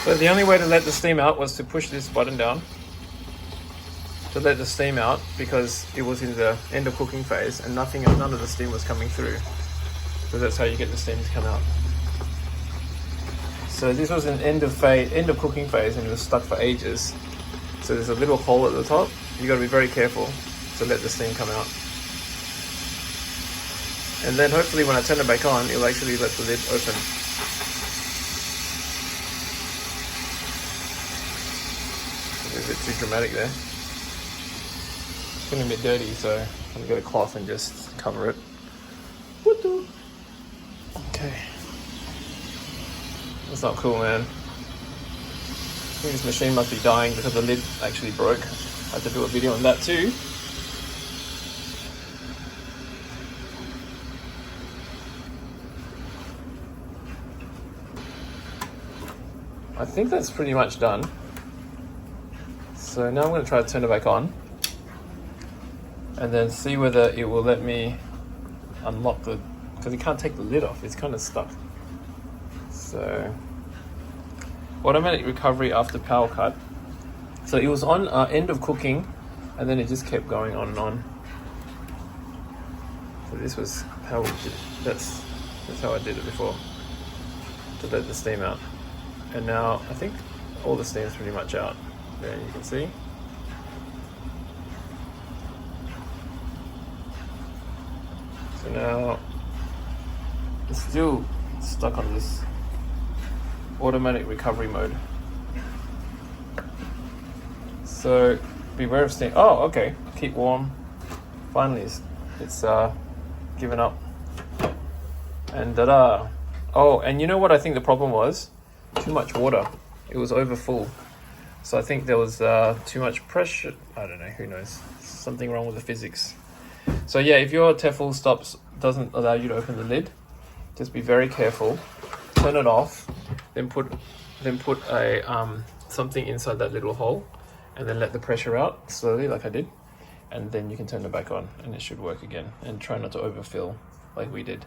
So the only way to let the steam out was to push this button down to let the steam out, because it was in the end of cooking phase and none of the steam was coming through. So that's how you get the steam to come out. So this was an end of cooking phase, and it was stuck for ages. So there's a little hole at the top. You got to be very careful to let the steam come out. And then hopefully when I turn it back on, it'll actually let the lid open. A bit too dramatic there. It's getting a bit dirty, so I'm gonna get a cloth and just cover it. Okay. That's not cool, man. I think this machine must be dying because the lid actually broke. I had to do a video on that too. I think that's pretty much done. So now I'm going to try to turn it back on and then see whether it will let me unlock the, because you can't take the lid off, it's kind of stuck. So automatic recovery after power cut. So it was on end of cooking, and then it just kept going on and on. So this was how we did it. That's how I did it before, to let the steam out. And now I think all the steam's pretty much out. There you can see. So now it's still stuck on this automatic recovery mode. So beware of steam. Oh, okay. Keep warm. Finally, it's given up. And ta-da! Oh, and you know what I think the problem was? Too much water. It was over full. So I think there was too much pressure. I don't know, who knows? Something wrong with the physics. So yeah, if your Tefal doesn't allow you to open the lid, just be very careful. Turn it off, then put a something inside that little hole, and then let the pressure out slowly, like I did, and then you can turn it back on, and it should work again. And try not to overfill like we did.